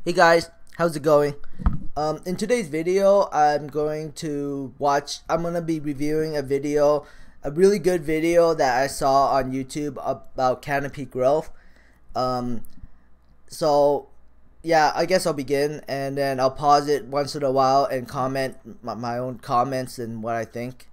Hey guys, how's it going? In today's video, I'm gonna be reviewing a really good video that I saw on YouTube about Canopy Growth. So yeah, I guess I'll begin and then I'll pause it once in a while and comment my own comments and what I think.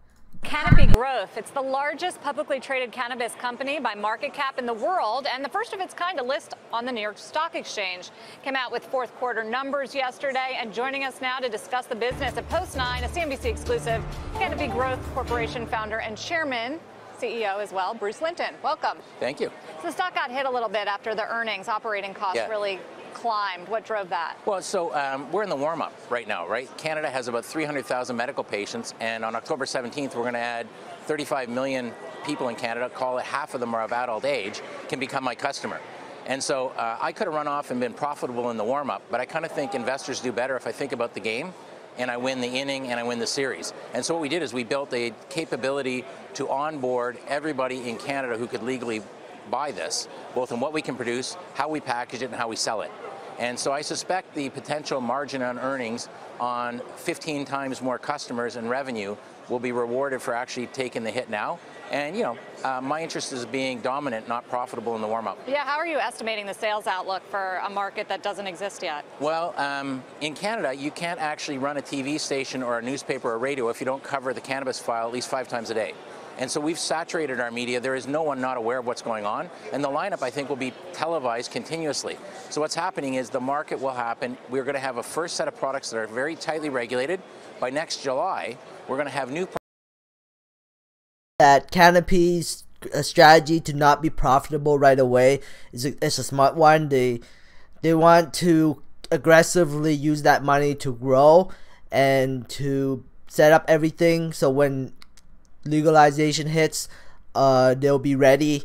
Canopy Growth. It's the largest publicly traded cannabis company by market cap in the world and the first of its kind to list on the New York Stock Exchange. Came out with fourth quarter numbers yesterday, and joining us now to discuss the business at Post 9, a CNBC exclusive, Canopy Growth Corporation founder and chairman, CEO as well, Bruce Linton. Welcome. Thank you. So the stock got hit a little bit after the earnings. Operating costs really climbed. What drove that? Well, so we're in the warm-up right now, right? Canada has about 300,000 medical patients, and on October 17th, we're going to add 35 million people in Canada, call it half of them are of adult age, can become my customer. And so I could have run off and been profitable in the warm-up, but I kind of think investors do better if I think about the game, and I win the inning and I win the series. And so what we did is we built a capability to onboard everybody in Canada who could legally buy this, both in what we can produce, how we package it, and how we sell it. And so I suspect the potential margin on earnings on 15 times more customers and revenue will be rewarded for actually taking the hit now. And, you know, my interest is being dominant, not profitable in the warm-up. Yeah, how are you estimating the sales outlook for a market that doesn't exist yet? Well, in Canada, you can't actually run a TV station or a newspaper or radio if you don't cover the cannabis file at least 5 times a day. And so we've saturated our media. There is no one not aware of what's going on. And the lineup, I think, will be televised continuously. So what's happening is the market will happen. We're going to have a first set of products that are very tightly regulated. By next July, we're going to have new products. That Canopy's strategy to not be profitable right away is a smart one. They want to aggressively use that money to grow and to set up everything so when legalization hits, they'll be ready.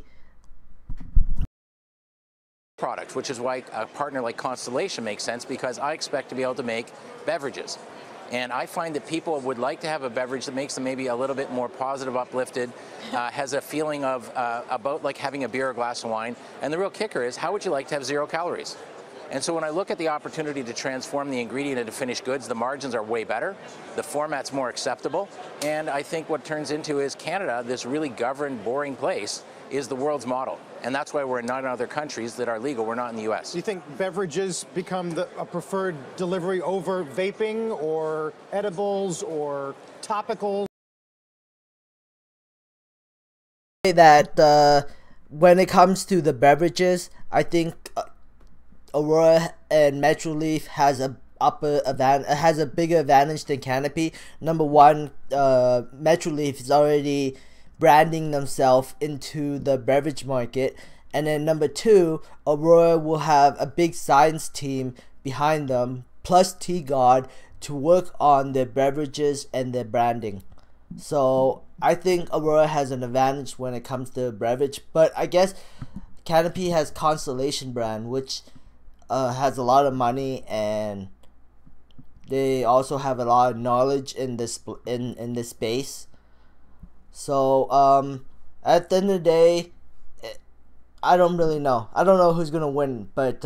Product, which is why a partner like Constellation makes sense, because I expect to be able to make beverages. And I find that people would like to have a beverage that makes them maybe a little bit more positive, uplifted, has a feeling of about like having a beer or a glass of wine. And the real kicker is, how would you like to have 0 calories? And so when I look at the opportunity to transform the ingredient into finished goods, the margins are way better, the format's more acceptable, and I think what turns into is Canada, this really governed, boring place, is the world's model. And that's why we're in 9 other countries that are legal. We're not in the U.S. Do you think beverages become a preferred delivery over vaping or edibles or topicals? That when it comes to the beverages, I think Aurora and Metro Leaf has a bigger advantage than Canopy. Number one, Metro Leaf is already branding themselves into the beverage market, and then number two, Aurora will have a big science team behind them, plus T-God, to work on their beverages and their branding. So I think Aurora has an advantage when it comes to beverage, but I guess Canopy has Constellation brand, which has a lot of money, and they also have a lot of knowledge in this space. So at the end of the day, I don't really know. I don't know who's gonna win, but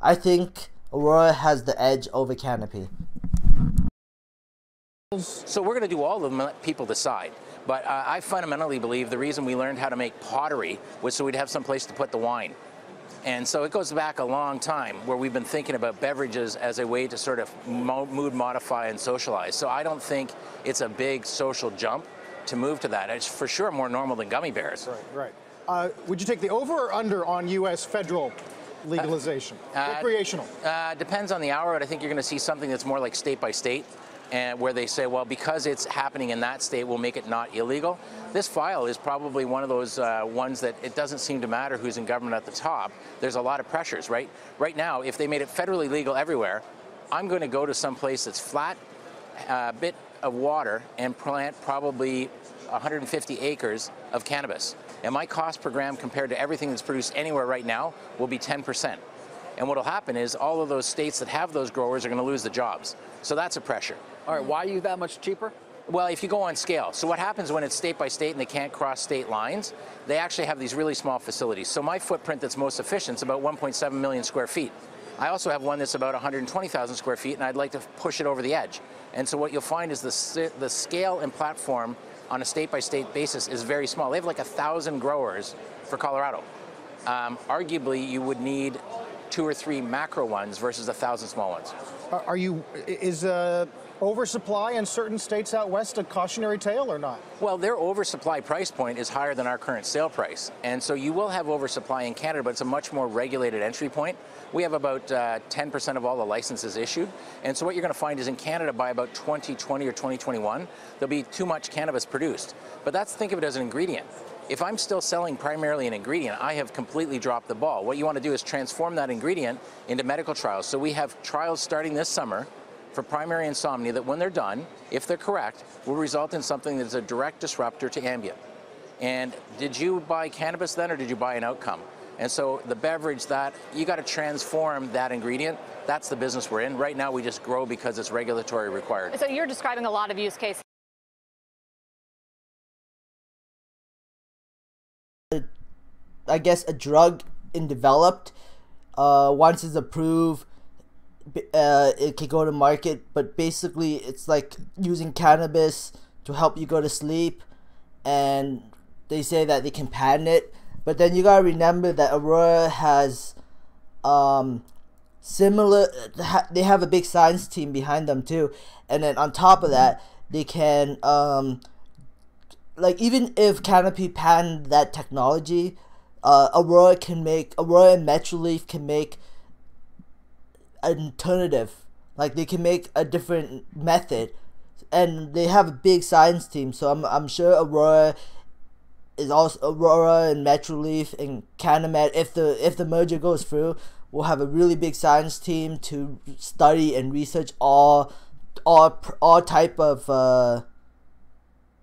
I think Aurora has the edge over Canopy. So we're going to do all of them and let people decide. But I fundamentally believe the reason we learned how to make pottery was so we'd have some place to put the wine. And so it goes back a long time where we've been thinking about beverages as a way to sort of mood modify and socialize. So I don't think it's a big social jump to move to that. It's for sure more normal than gummy bears. Right. Would you take the over or under on U.S. federal legalization? Recreational? Depends on the hour, but I think you're going to see something that's more like state by state, and where they say, well, because it's happening in that state, we'll make it not illegal. This file is probably one of those ones that it doesn't seem to matter who's in government at the top. There's a lot of pressures, right? Right now, if they made it federally legal everywhere, I'm going to go to some place that's flat, a bit of water, and plant probably 150 acres of cannabis. And my cost per gram compared to everything that's produced anywhere right now will be 10%. And what will happen is all of those states that have those growers are going to lose the jobs. So that's a pressure. All right, why are you that much cheaper? Well, if you go on scale. So what happens when it's state by state and they can't cross state lines, they actually have these really small facilities. So my footprint that's most efficient is about 1.7 million square feet. I also have one that's about 120,000 square feet, and I'd like to push it over the edge. And so what you'll find is the scale and platform on a state-by-state basis is very small. They have like 1,000 growers for Colorado. Arguably, you would need 2 or 3 macro ones versus 1,000 small ones. Is oversupply in certain states out west a cautionary tale or not? Well, their oversupply price point is higher than our current sale price. And so you will have oversupply in Canada, but it's a much more regulated entry point. We have about 10% of all the licenses issued. And so what you're going to find is in Canada by about 2020 or 2021, there'll be too much cannabis produced. But think of it as an ingredient. If I'm still selling primarily an ingredient, I have completely dropped the ball. What you want to do is transform that ingredient into medical trials. So we have trials starting this summer for primary insomnia that when they're done, if they're correct, will result in something that's a direct disruptor to ambient. And did you buy cannabis then, or did you buy an outcome? And so the beverage, that you got to transform that ingredient. That's the business we're in. Right now we just grow because it's regulatory required. So you're describing a lot of use cases. I guess a drug in developed, once it's approved, it can go to market, but basically it's like using cannabis to help you go to sleep, and they say that they can patent it, but then you gotta remember that Aurora has they have a big science team behind them too, and then on top of that they can like, even if Canopy patent that technology, Aurora and Metroleaf can make an alternative. Like, they can make a different method, and they have a big science team. So I'm sure Aurora and Metroleaf and Canamed, if the merger goes through, will have a really big science team to study and research all type of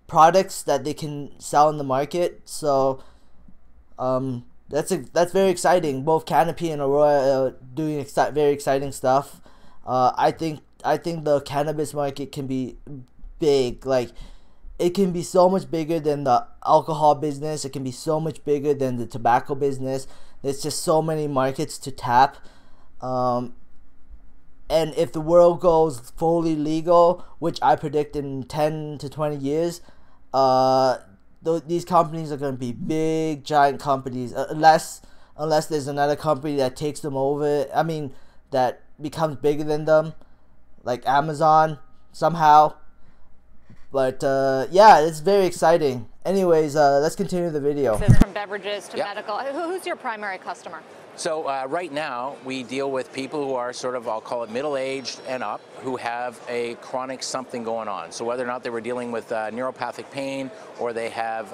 products that they can sell in the market. So that's very exciting. Both Canopy and Aurora are doing very exciting stuff. I think the cannabis market can be big. Like, it can be so much bigger than the alcohol business. It can be so much bigger than the tobacco business. There's just so many markets to tap. And if the world goes fully legal, which I predict in 10 to 20 years, these companies are going to be big, giant companies, unless there's another company that takes them over. I mean, that becomes bigger than them, like Amazon somehow. But yeah, it's very exciting. Anyways, let's continue the video. From beverages to Yep. medical. Who's your primary customer? So right now we deal with people who are sort of, I'll call it middle-aged and up, who have a chronic something going on. So whether or not they were dealing with neuropathic pain, or they have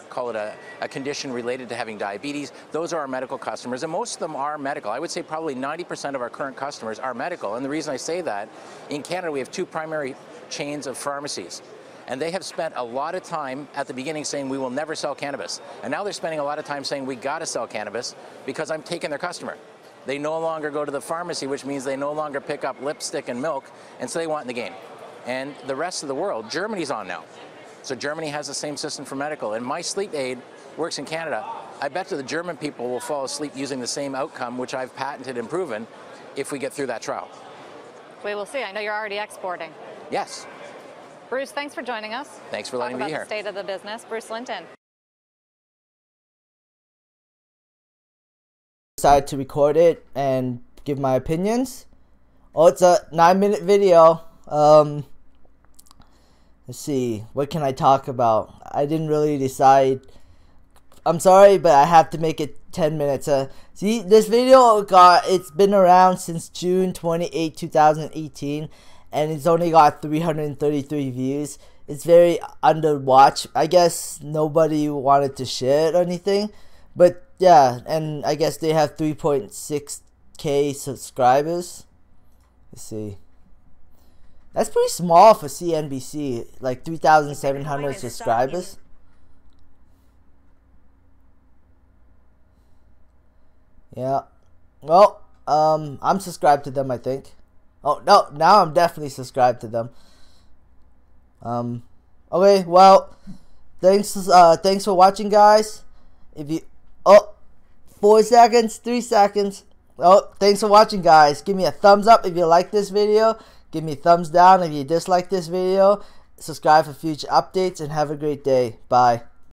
call it a condition related to having diabetes, those are our medical customers, and most of them are medical. I would say probably 90% of our current customers are medical. And the reason I say that, in Canada we have 2 primary chains of pharmacies. And they have spent a lot of time at the beginning saying we will never sell cannabis. And now they're spending a lot of time saying we got to sell cannabis because I'm taking their customer. They no longer go to the pharmacy, which means they no longer pick up lipstick and milk, and so they want in the game. And the rest of the world, Germany's on now. So Germany has the same system for medical. And my sleep aid works in Canada. I bet you the German people will fall asleep using the same outcome, which I've patented and proven, if we get through that trial. We will see. I know you're already exporting. Yes. Bruce, thanks for joining us. Thanks for letting me be here. Talk about the state of the business. Bruce Linton. Decided to record it and give my opinions. Oh, it's a 9-minute video. Let's see, what can I talk about? I didn't really decide. I'm sorry, but I have to make it 10 minutes. See, this video it's been around since June 28, 2018. And it's only got 333 views. It's very underwatched. I guess nobody wanted to share it or anything. But yeah, and I guess they have 3.6k subscribers. Let's see. That's pretty small for CNBC. Like 3,700 subscribers. Yeah. Well, I'm subscribed to them, I think. Oh, no, now I'm definitely subscribed to them. Okay, well, thanks for watching, guys. If you, 4 seconds, 3 seconds. Well, thanks for watching, guys. Give me a thumbs up if you like this video. Give me a thumbs down if you dislike this video. Subscribe for future updates and have a great day. Bye.